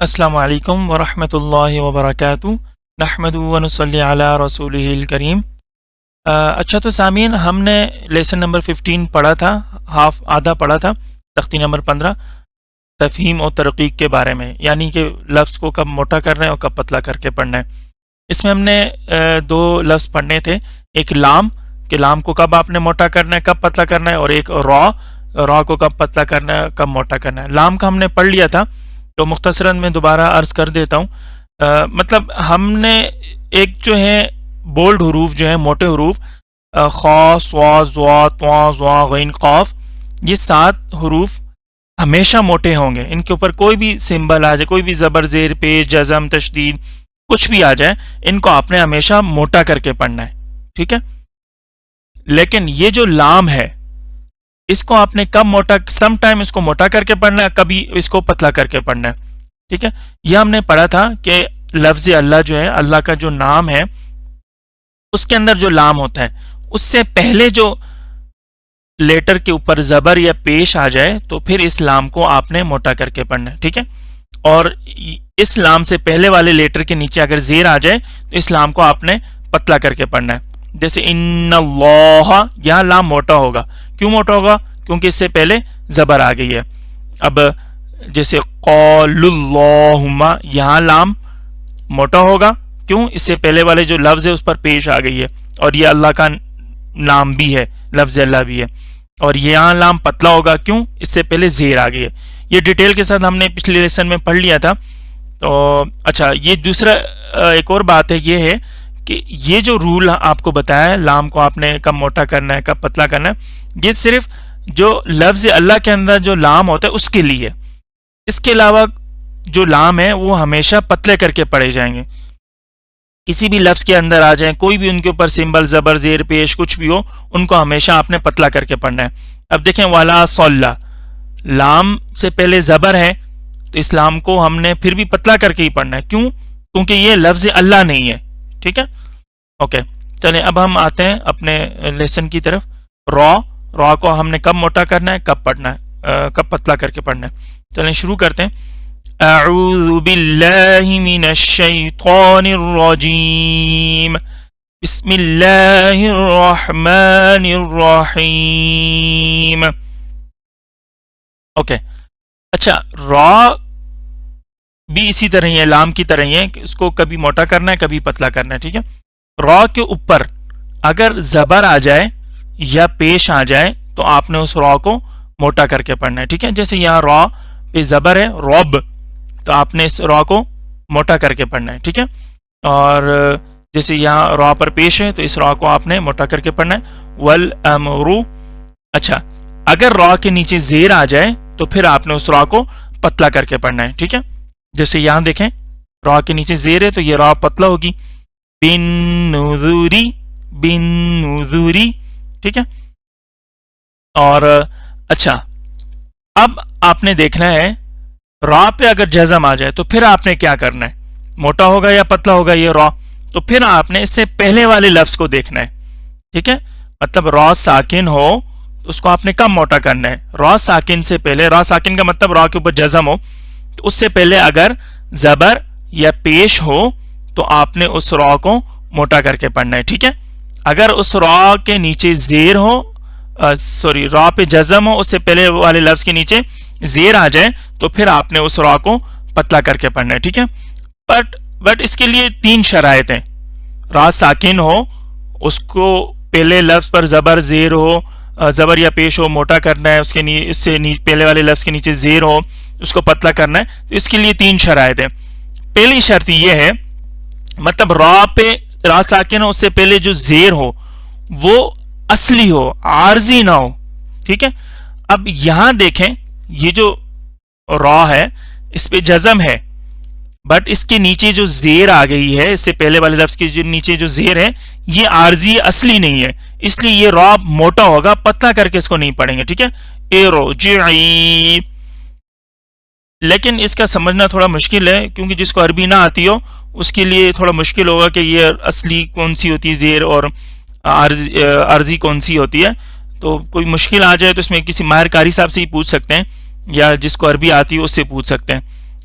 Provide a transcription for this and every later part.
السلام علیکم ورحمۃ اللہ وبرکاتہ نحمدہ و نصلی علی رسولہ الکریم۔ اچھا تو سامعین، ہم نے لیسن نمبر 15 پڑھا تھا، آدھا پڑھا تھا، تختی نمبر 15 تفہیم اور ترقیق کے بارے میں، یعنی کہ لفظ کو کب موٹا کرنا ہے اور کب پتلا کر کے پڑھنا ہے۔ اس میں ہم نے دو لفظ پڑھنے تھے، ایک لام کہ لام کو کب آپ نے موٹا کرنا ہے کب پتلا کرنا ہے، اور ایک را کو کب پتلا کرنا ہے کب موٹا کرنا ہے۔ لام کا ہم نے پڑھ لیا تھا، تو مختصراً میں دوبارہ عرض کر دیتا ہوں۔ مطلب ہم نے ایک جو ہے بولڈ حروف جو ہیں، موٹے حروف خا، صا، ضا، طا، ظا، غین، قاف، یہ 7 حروف ہمیشہ موٹے ہوں گے۔ ان کے اوپر کوئی بھی سمبل آ جائے، کوئی بھی زبر، زیر، پیش، جزم، تشدید، کچھ بھی آ جائے، ان کو آپ نے ہمیشہ موٹا کر کے پڑھنا ہے، ٹھیک ہے۔ لیکن یہ جو لام ہے، اس کو آپ نے کب موٹا، سم ٹائم اس کو موٹا کر کے پڑھنا ہے، کبھی اس کو پتلا کر کے پڑھنا ہے، ٹھیک ہے۔ یہ ہم نے پڑھا تھا کہ لفظ اللہ جو ہے، اللہ کا جو نام ہے، اس کے اندر جو لام ہوتا ہے، اس سے پہلے جو لیٹر کے اوپر زبر یا پیش آ جائے تو پھر اس لام کو آپ نے موٹا کر کے پڑھنا ہے، ٹھیک ہے۔ اور اس لام سے پہلے والے لیٹر کے نیچے اگر زیر آ جائے تو اس لام کو آپ نے پتلا کر کے پڑھنا ہے۔ جیسے ان اللہ، یہاں لام موٹا ہوگا، کیوں موٹا ہوگا؟ کیونکہ اس سے پہلے زبر آ گئی ہے۔ اب جیسے قال اللہم، یہاں لام موٹا ہوگا، کیوں؟ اس سے پہلے والے جو لفظ ہے اس پر پیش آ گئی ہے، اور یہ اللہ کا نام بھی ہے، لفظ اللہ بھی ہے۔ اور یہاں لام پتلا ہوگا، کیوں؟ اس سے پہلے زیر آ گئی ہے۔ یہ ڈیٹیل کے ساتھ ہم نے پچھلے لیسن میں پڑھ لیا تھا۔ تو اچھا، یہ دوسرا ایک اور بات ہے، یہ ہے کہ یہ جو رول آپ کو بتایا ہے، لام کو آپ نے کب موٹا کرنا ہے کب پتلا کرنا ہے، یہ صرف جو لفظ اللہ کے اندر جو لام ہوتا ہے اس کے لیے۔ اس کے علاوہ جو لام ہے وہ ہمیشہ پتلے کر کے پڑھے جائیں گے۔ کسی بھی لفظ کے اندر آ جائیں، کوئی بھی ان کے اوپر سمبل، زبر، زیر، پیش کچھ بھی ہو، ان کو ہمیشہ آپ نے پتلا کر کے پڑھنا ہے۔ اب دیکھیں والا صلی، لام سے پہلے زبر ہے تو اس لام کو ہم نے پھر بھی پتلا کر کے ہی پڑھنا ہے، کیوں؟ کیونکہ یہ لفظ اللہ نہیں ہے، ٹھیک ہے۔ اوکے، چلیں اب ہم آتے ہیں اپنے لیسن کی طرف۔ را کو ہم نے کب موٹا کرنا ہے کب پڑھنا ہے، کب پتلا کر کے پڑھنا ہے۔ چلیں شروع کرتے ہیں۔ اعوذ باللہ من الشیطان الرجیم، بسم اللہ الرحمن الرحیم۔ اوکے، اچھا، را بھی اسی طرح ہی ہے، لام کی طرح ہی ہے کہ اس کو کبھی موٹا کرنا ہے کبھی پتلا کرنا ہے، ٹھیک ہے۔ را کے اوپر اگر زبر آ جائے یا پیش آ جائے تو آپ نے اس را کو موٹا کر کے پڑھنا ہے، ٹھیک ہے۔ جیسے یہاں را پہ زبر ہے، رب، تو آپ نے اس را کو موٹا کر کے پڑھنا ہے، ٹھیک ہے۔ اور جیسے یہاں را پر پیش ہے تو اس را کو آپ نے موٹا کر کے پڑھنا ہے، والامر۔ اچھا، اگر را کے نیچے زیر آ جائے تو پھر آپ نے اس را کو پتلا کر کے پڑھنا ہے، ٹھیک ہے۔ جیسے یہاں دیکھیں، را کے نیچے زیر ہے تو یہ را پتلا ہوگی، بن نذوری، بن نذوری، ٹھیک ہے۔ اور اچھا، اب آپ نے دیکھنا ہے را پہ اگر جزم آ جائے تو پھر آپ نے کیا کرنا ہے، موٹا ہوگا یا پتلا ہوگا یہ را، تو پھر آپ نے اس سے پہلے والے لفظ کو دیکھنا ہے، ٹھیک ہے۔ مطلب را ساکن ہو تو اس کو آپ نے کب موٹا کرنا ہے، را ساکن سے پہلے۔ را ساکن کا مطلب را کے اوپر جزم ہو، تو اس سے پہلے اگر زبر یا پیش ہو تو آپ نے اس را کو موٹا کر کے پڑھنا ہے، ٹھیک ہے۔ اگر اس را کے نیچے زیر ہو، را پہ جزم ہو، اس سے پہلے والے لفظ کے نیچے زیر آ جائے تو پھر آپ نے اس را کو پتلا کر کے پڑھنا ہے، ٹھیک ہے۔ بٹ اس کے لیے 3 شرائط ہیں۔ را ساکن ہو، اس کو پہلے لفظ پر زبر، زیر ہو، زبر یا پیش ہو، موٹا کرنا ہے، اس سے پہلے والے لفظ کے نیچے زیر ہو، اس کو پتلا کرنا ہے، تو اس کے لیے 3 شرائط ہیں۔ پہلی شرط یہ ہے، مطلب را ساکن ہو، اس سے پہلے جو زیر ہو وہ اصلی ہو، عارضی نہ ہو، ٹھیک ہے۔ اب یہاں دیکھیں، یہ جو را ہے اس پہ جزم ہے، بٹ اس کے نیچے جو زیر آ گئی ہے، اس سے پہلے والے لفظ کے نیچے جو زیر ہے یہ عارضی اصلی نہیں ہے، اس لیے یہ را موٹا ہوگا، پتلا کر کے اس کو نہیں پڑھیں گے، ٹھیک ہے۔ ارجعی، لیکن اس کا سمجھنا تھوڑا مشکل ہے، کیونکہ جس کو عربی نہ آتی ہو اس کے لیے تھوڑا مشکل ہوگا کہ یہ اصلی کون سی ہوتی ہے زیر اور عارضی کون سی ہوتی ہے۔ تو کوئی مشکل آ جائے تو اس میں کسی ماہر قاری صاحب سے ہی پوچھ سکتے ہیں، یا جس کو عربی آتی ہے اس سے پوچھ سکتے ہیں۔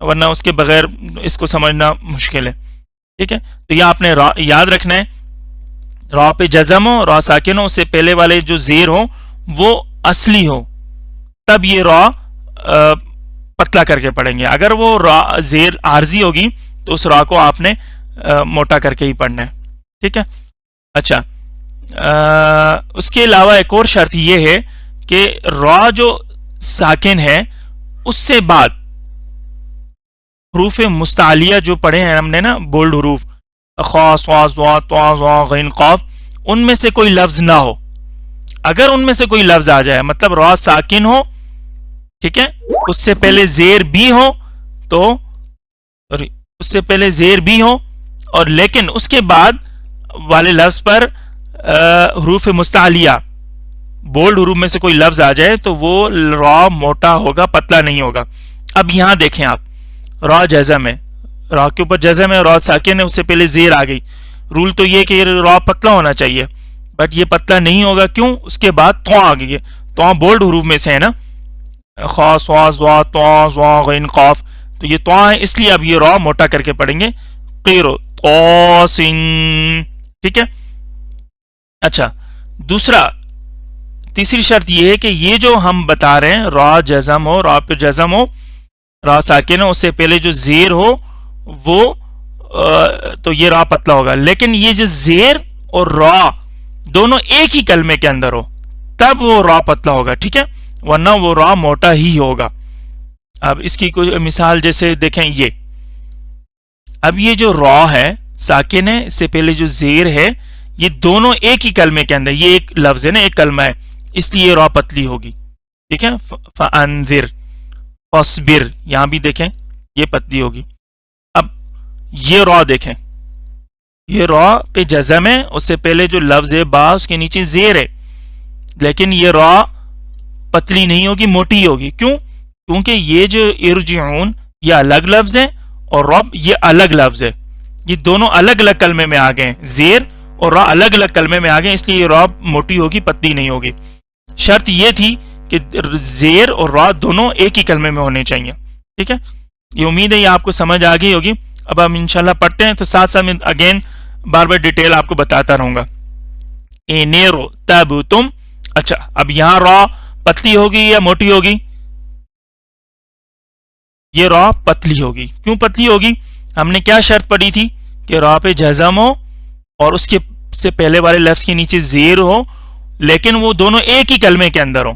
ورنہ اس کے بغیر اس کو سمجھنا مشکل ہے. ٹھیک ہے، تو یہ آپ نے یاد رکھنا ہے، را پہ جزم ہو، را ساکن ہو، اس سے پہلے والے جو زیر ہو وہ اصلی ہو، تب یہ را پتلا کر کے پڑھیں گے. اگر وہ را زیر عارضی ہوگی تو اس را کو آپ نے موٹا کر کے ہی پڑھنا ہے. ٹھیک ہے. اچھا، اس کے علاوہ ایک اور شرط یہ ہے کہ را جو ساکن ہے اس سے بعد حروف مستعلیہ جو پڑھے ہیں ہم نے نا، بولڈ حروف خا، صا، ضا، طا، ظا، غین، قاف، ان میں سے کوئی لفظ نہ ہو. اگر ان میں سے کوئی لفظ آ جائے، مطلب را ساکن ہو، ٹھیک ہے، اس سے پہلے زیر بھی ہو، تو اس سے پہلے زیر بھی ہو اور لیکن اس کے بعد والے لفظ پر حروف مستعلیہ بولڈ حروف میں سے کوئی لفظ آ جائے تو وہ را موٹا ہوگا، پتلا نہیں ہوگا. اب یہاں دیکھیں آپ، را جزم ہے، را کے اوپر جزم ہے، را ساکن ہے، اس سے پہلے زیر آ گئی. رول تو یہ کہ را پتلا ہونا چاہیے، بٹ یہ پتلا نہیں ہوگا. کیوں؟ اس کے بعد تو آ گئی ہے. تو بولڈ حروف میں سے ہے نا، خا، صا، ضا، طا، ظا، غین، قاف، تو یہ تو ہے، اس لیے اب یہ را موٹا کر کے پڑھیں گے، قیرو طاسن. ٹھیک ہے. اچھا، تیسری شرط یہ ہے کہ یہ جو ہم بتا رہے ہیں، را جزم ہو، را پہ جزم ہو، را ساکن ہو، اس سے پہلے جو زیر ہو وہ تو یہ را پتلا ہوگا. لیکن یہ جو زیر اور را دونوں ایک ہی کلمے کے اندر ہو تب وہ را پتلا ہوگا. ٹھیک ہے، ورنہ وہ را موٹا ہی ہوگا. اب اس کی کوئی مثال جیسے دیکھیں، اب یہ جو را ہے ساکن ہے، اس سے پہلے جو زیر ہے، یہ دونوں ایک ہی کلمے کے اندر، یہ ایک لفظ ہے نا، ایک کلمہ ہے، اس لیے را پتلی ہوگی. ٹھیک ہے. فانذر، فاصبر، یہاں بھی دیکھیں یہ پتلی ہوگی. اب یہ را دیکھیں، یہ را پہ جزم ہے، اس سے پہلے جو لفظ ہے با، اس کے نیچے زیر ہے، لیکن یہ را پتلی نہیں ہوگی، موٹی ہوگی. کیوں؟ کیونکہ یہ جو ارجعون یہ الگ لفظ ہے اور رب یہ الگ لفظ ہے، یہ دونوں الگ الگ کلمے میں آ گئے، زیر اور را الگ الگ کلمے میں آ گئے، اس لیے یہ را موٹی ہوگی، پتلی نہیں ہوگی. شرط یہ تھی کہ زیر اور را دونوں ایک ہی کلمے میں ہونے چاہیے. ٹھیک ہے، یہ امید ہے یہ آپ کو سمجھ آ گئی ہوگی. اب ہم انشاءاللہ پڑھتے ہیں، تو ساتھ ساتھ میں اگین بار بار ڈیٹیل آپ کو بتاتا رہوں گا. اینیرو تب تم. اچھا، اب یہاں را پتلی ہوگی یا موٹی ہوگی؟ یہ را پتلی ہوگی. کیوں پتلی ہوگی؟ ہم نے کیا شرط پڑھی تھی کہ را پہ جزم ہو اور اس کے سے پہلے والے لفظ کے نیچے زیر ہو، لیکن وہ دونوں ایک ہی کلمے کے اندر ہو.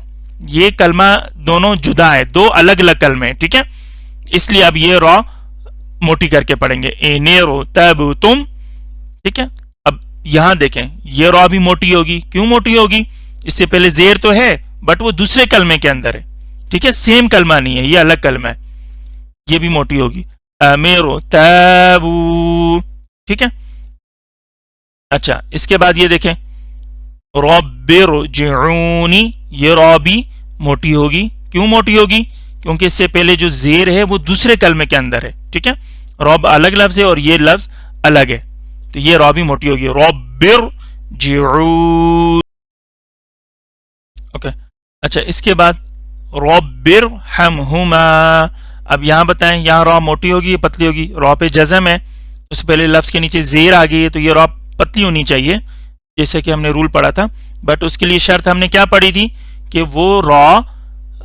یہ کلمہ دونوں جدا ہے، دو الگ الگ کلمے ہیں. ٹھیک ہے، اس لیے اب یہ را موٹی کر کے پڑھیں گے، اینیرو تب تم. ٹھیک ہے. اب یہاں دیکھیں یہ را بھی موٹی ہوگی. کیوں موٹی ہوگی؟ اس سے پہلے زیر تو ہے بٹ وہ دوسرے کلمے کے اندر ہے. ٹھیک ہے، سیم کلمہ نہیں ہے، یہ الگ کلمہ ہے، یہ بھی موٹی ہوگی. امیرو تابو. ٹھیک ہے. اچھا، اس کے بعد یہ دیکھیں رب ارجعونی، یہ را بھی موٹی ہوگی. کیوں موٹی ہوگی؟ کیونکہ اس سے پہلے جو زیر ہے وہ دوسرے کلمے کے اندر ہے. ٹھیک ہے، رب الگ لفظ ہے اور یہ لفظ الگ ہے، تو یہ را بھی موٹی ہوگی، رب ارجعون. اوکے. اچھا، اس کے بعد رب ارحمہما. اب یہاں بتائیں، یہاں را موٹی ہوگی یا پتلی ہوگی؟ را پہ جزم ہے، اس سے پہلے لفظ کے نیچے زیر آ گئی ہے، تو یہ را پتلی ہونی چاہیے جیسے کہ ہم نے رول پڑھا تھا. بٹ اس کے لیے شرط ہم نے کیا پڑھی تھی کہ وہ را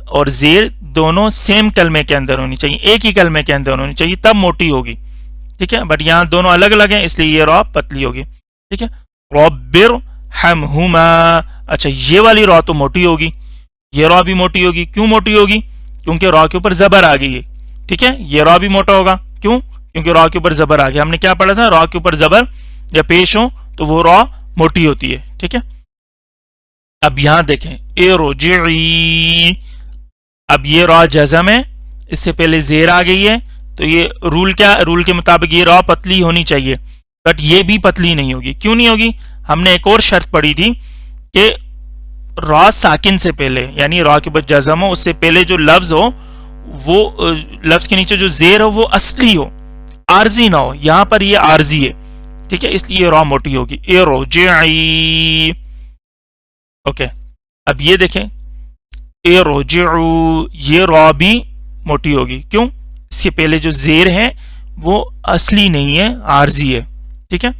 اور زیر دونوں سیم کلمے کے اندر ہونی چاہیے، ایک ہی کلمے کے اندر ہونی چاہیے، تب موٹی ہوگی. ٹھیک ہے، بٹ یہاں دونوں الگ الگ ہیں، اس لیے یہ را پتلی ہوگی. ٹھیک ہے، رب ارحمہما. اچھا، یہ والی را تو موٹی ہوگی، یہ را بھی موٹی ہوگی. کیوں موٹی ہوگی؟ کیونکہ را کے اوپر زبر آ گئی ہے. ٹھیک ہے، یہ را بھی موٹا ہوگا. کیوں؟ کیونکہ را کے اوپر زبر آ گیا. ہم نے کیا پڑھا تھا؟ را کے اوپر زبر یا پیش ہو تو وہ را موٹی ہوتی ہے. ٹھیک ہے. اب یہاں دیکھیں ارجعی، اب یہ را جزم ہے، اس سے پہلے زیر آ گئی ہے، تو یہ رول کے مطابق یہ را پتلی ہونی چاہیے، بٹ یہ بھی پتلی نہیں ہوگی. کیوں نہیں ہوگی؟ ہم نے ایک اور شرط پڑھی تھی کہ را ساکن سے پہلے، یعنی را کے بعد جزم ہو، اس سے پہلے جو لفظ ہو وہ لفظ کے نیچے جو زیر ہو وہ اصلی ہو، عارضی نہ ہو. یہاں پر یہ عارضی ہے. ٹھیک ہے، اس لیے را موٹی ہوگی، ارجعی. اوکے. اب یہ دیکھیں ارجعو، یہ را بھی موٹی ہوگی. کیوں؟ اس اس کے پہلے جو زیر ہے وہ اصلی نہیں ہے، عارضی ہے، ٹھیک ہے.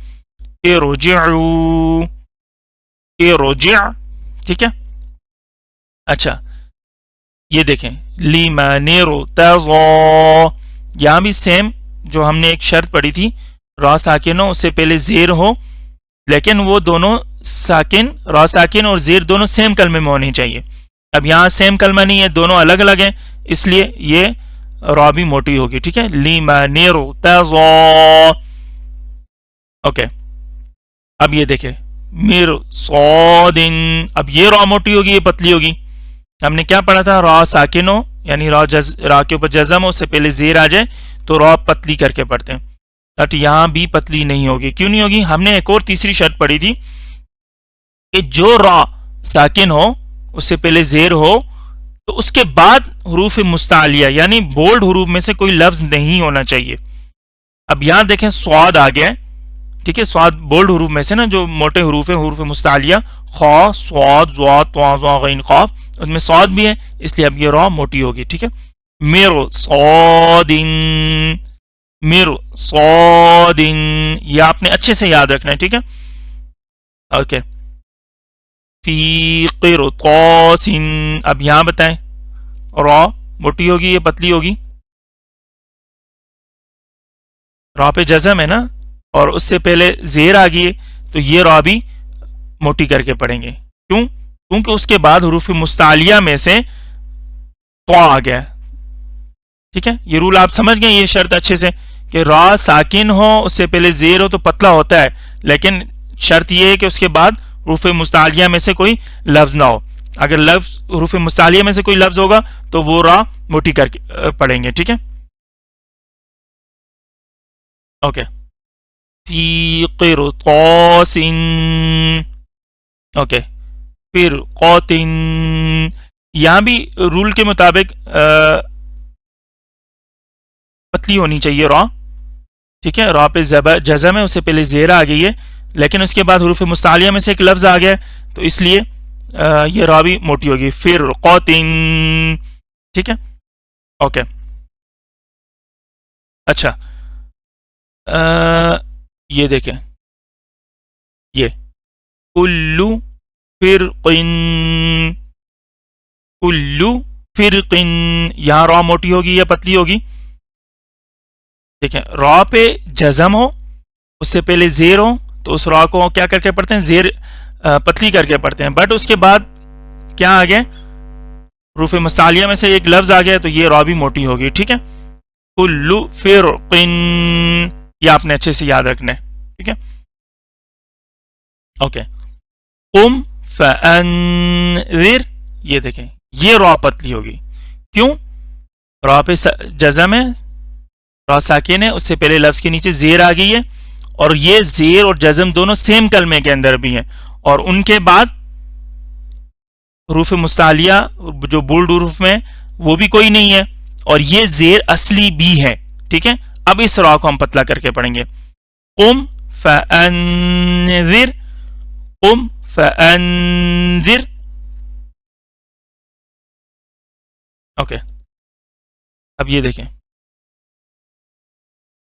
ارجعوا، ارجع، ٹھیک ہے. اچھا یہ دیکھیں لمن ارتضی، یہاں بھی سیم جو ہم نے ایک شرط پڑھی تھی، را ساکن ہو، اس سے پہلے زیر ہو، لیکن وہ دونوں ساکن، را ساکن اور زیر دونوں سیم کلمے میں ہونے چاہیے. اب یہاں سیم کلمہ نہیں ہے، دونوں الگ الگ ہیں، اس لیے یہ را بھی موٹی ہوگی، ٹھیک ہے. لمن ارتضی. اوکے اب یہ دیکھیں مرصاد، اب یہ را موٹی ہوگی، یہ پتلی ہوگی. ہم نے کیا پڑھا تھا؟ را ساکن ہو یعنی را کے اوپر جزم ہو، اس سے پہلے زیر آ جائے تو را پتلی کر کے پڑھتے ہیں. بٹ یہاں بھی پتلی نہیں ہوگی. کیوں نہیں ہوگی؟ ہم نے ایک اور تیسری شرط پڑھی تھی کہ جو را ساکن ہو، اس سے پہلے زیر ہو، تو اس کے بعد حروف مستعلیہ یعنی بولڈ حروف میں سے کوئی لفظ نہیں ہونا چاہیے. اب یہاں دیکھیں سواد آ گیا، ٹھیک ہے. سواد بولڈ حروف میں سے نا، جو موٹے حروف ہیں، حروف مستعلیہ، خا، سواد، ضاد، طا، ظا، غین، قاف، اس میں سواد بھی ہے، اس لیے اب یہ را موٹی ہوگی، ٹھیک ہے. مرصاد، مرصاد، یہ آپ نے اچھے سے یاد رکھنا ہے، ٹھیک ہے. اوکے فی قرطاس، اب یہاں بتائیں را موٹی ہوگی یا پتلی ہوگی؟ را پہ جزم ہے نا، اور اس سے پہلے زیر آ گئی ہے، تو یہ را بھی موٹی کر کے پڑھیں گے. کیوں؟ کیونکہ اس کے بعد حروف مستعلیہ میں سے طا آ گیا، ٹھیک ہے. یہ رول آپ سمجھ گئے، یہ شرط اچھے سے کہ را ساکن ہو، اس سے پہلے زیر ہو تو پتلا ہوتا ہے، لیکن شرط یہ ہے کہ اس کے بعد حروف مستعلیہ میں سے کوئی لفظ نہ ہو. اگر لفظ حروف مستعلیہ میں سے کوئی لفظ ہوگا تو وہ را موٹی کر کے پڑھیں گے، ٹھیک ہے. اوکے فی قرطاس، اوکے پھر قوتن، یہاں بھی رول کے مطابق پتلی ہونی چاہیے را، ٹھیک ہے. را پہ جزم ہے، اس سے پہلے زیر آ گئی ہے، لیکن اس کے بعد حروف مستعلیہ میں سے ایک لفظ آ گیا ہے، تو اس لیے یہ را بھی موٹی ہوگی. پھر قوتن، ٹھیک ہے. اوکے اچھا یہ دیکھیں یہ کلو فرقن، کلو فرقن، یہاں را موٹی ہوگی یا پتلی ہوگی؟ دیکھیں را پہ جزم ہو، اس سے پہلے زیر ہو، تو اس را کو کیا کر کے پڑھتے ہیں؟ زیر پتلی کر کے پڑھتے ہیں. بٹ اس کے بعد کیا آ گیا؟ حروف مستعلیہ میں سے ایک لفظ آ گیا، تو یہ را بھی موٹی ہوگی، ٹھیک ہے. کلو فرقن، یہ آپ نے اچھے سے یاد رکھنا ہے، ٹھیک ہے. اوکے قم فانذر، یہ دیکھیں یہ را پتلی ہوگی. کیوں؟ را پہ جزم ہے، را ساکن ہے، اس سے پہلے لفظ کے نیچے زیر آ گئی ہے، اور یہ زیر اور جزم دونوں سیم کلمے کے اندر بھی ہیں، اور ان کے بعد حروف مستعلیہ جو بولڈ حروف میں وہ بھی کوئی نہیں ہے، اور یہ زیر اصلی بھی ہے، ٹھیک ہے. اب اس را کو ہم پتلا کر کے پڑھیں گے. قم فانذر، قم فانذر. اوکے اب یہ دیکھیں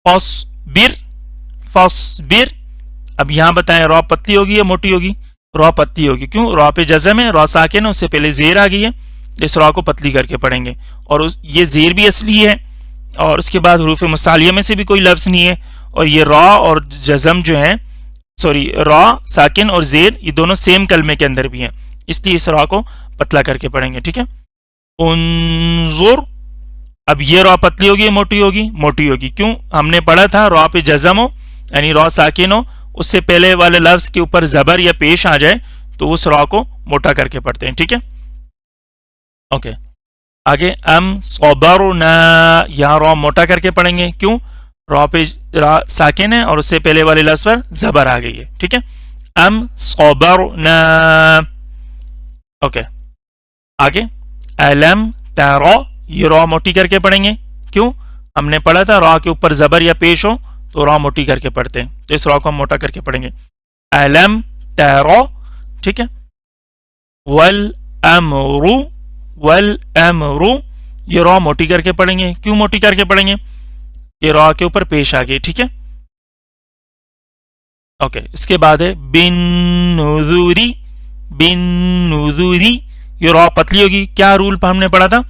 فاصبر، فاصبر. اب یہاں بتائیں را پتلی ہوگی یا موٹی ہوگی؟ را پتلی ہوگی. کیوں؟ را پہ جزم ہے، را ساکن ہے، اس سے پہلے زیر آ گئی ہے، اس را کو پتلی کر کے پڑھیں گے. اور یہ زیر بھی اصلی ہے، اور اس کے بعد حروف مستعلیہ میں سے بھی کوئی لفظ نہیں ہے، اور یہ را اور جزم جو ہیں، سوری را ساکن اور زیر یہ دونوں سیم کلمے کے اندر بھی ہیں، اس لیے اس را کو پتلا کر کے پڑھیں گے، ٹھیک ہے. انظر، اب یہ را پتلی ہوگی یا موٹی ہوگی؟ موٹی ہوگی. کیوں؟ ہم نے پڑھا تھا را پہ جزم ہو یعنی را ساکن ہو، اس سے پہلے والے لفظ کے اوپر زبر یا پیش آ جائے تو اس را کو موٹا کر کے پڑھتے ہیں، ٹھیک ہے. اوکے آگے ام صبرنا، یہاں را موٹا کر کے پڑھیں گے. کیوں؟ را پہ را ساکن ہے اور اس سے پہلے والے لفظ پر زبر آ گئی ہے، ٹھیک ہے. ام صبرنا. اوکے آگے الم ترى، یہ را موٹی کر کے پڑھیں گے. کیوں؟ ہم نے پڑھا تھا را کے اوپر زبر یا پیش ہو تو را موٹی کر کے پڑھتے ہیں، تو اس را کو ہم موٹا کر کے پڑھیں گے. الم ترى، ٹھیک ہے. والامر، والامر، یہ را موٹی کر کے پڑھیں گے. کیوں موٹی کر کے پڑھیں گے؟ کہ را کے اوپر پیش آ گئی. ٹھیک ہے اوکے. اس کے بعد ہے بن نذوری. بن نذوری یہ را پتلی ہوگی. کیا رول ہم نے پڑھا تھا؟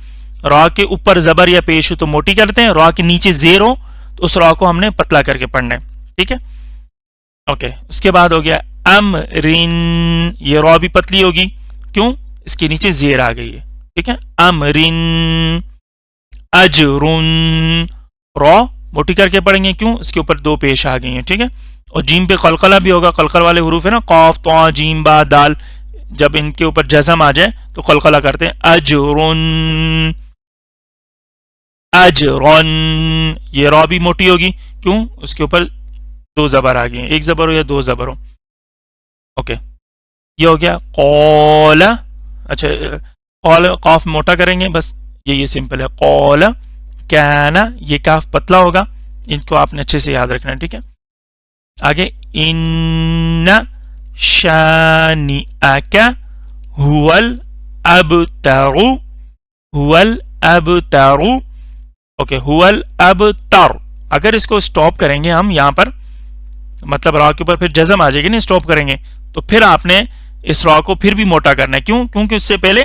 را کے اوپر زبر یا پیش ہو تو موٹی کرتے ہیں, را کے نیچے زیر ہو تو اس را کو ہم نے پتلا کر کے پڑھنا ہے. ٹھیک ہے اوکے. اس کے بعد ہو گیا امرن. یہ را بھی پتلی ہوگی. کیوں؟ اس کے نیچے زیر آ گئی ہے. ٹھیک ہے امرن. اجرن را موٹی کر کے پڑھیں گے. کیوں؟ اس کے اوپر دو پیش آ گئی ہیں. ٹھیک ہے. اور جیم پہ قلقلہ بھی ہوگا. قلقل والے حروف ہے نا, قاف طا جیم با دال, جب ان کے اوپر جزم آ جائے تو قلقلہ کرتے ہیں. اجرن. اجرن یہ را بھی موٹی ہوگی. کیوں؟ اس کے اوپر دو زبر آ گئی ہیں, ایک زبر ہو یا دو زبر ہو. اوکے یہ ہو گیا قول. اچھا قول قاف موٹا کریں گے بس, یہ سمپل ہے. قول کان یہ کاف پتلا ہوگا. ان کو آپ نے اچھے سے یاد رکھنا ہے. ٹھیک ہے آگے ان شانئک هو الابتر. هو الابتر اوکے. هو الابتر اگر اس کو سٹاپ کریں گے ہم یہاں پر, مطلب را کے اوپر پھر جزم آ جائے گی, نہیں سٹاپ کریں گے تو پھر آپ نے اس را کو پھر بھی موٹا کرنا ہے. کیوں؟ کیونکہ اس سے پہلے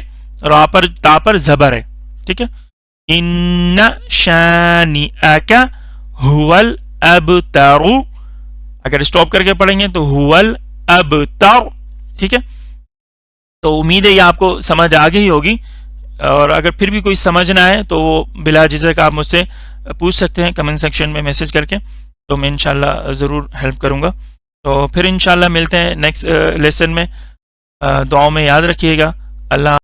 را پر تا پر زبر ہے. ٹھیک ہے ان شانئک هو الابتر. اگر سٹاپ کر کے پڑھیں گے تو هو الابتر. ٹھیک ہے تو امید ہے یہ آپ کو سمجھ آ گئی ہوگی, اور اگر پھر بھی کوئی سمجھ نہ آئے تو وہ بلا جھجک آپ مجھ سے پوچھ سکتے ہیں کمنٹ سیکشن میں میسج کر کے, تو میں انشاءاللہ ضرور ہیلپ کروں گا. تو پھر انشاءاللہ ملتے ہیں نیکسٹ لیسن میں. دعاؤں میں یاد رکھیے گا. اللہ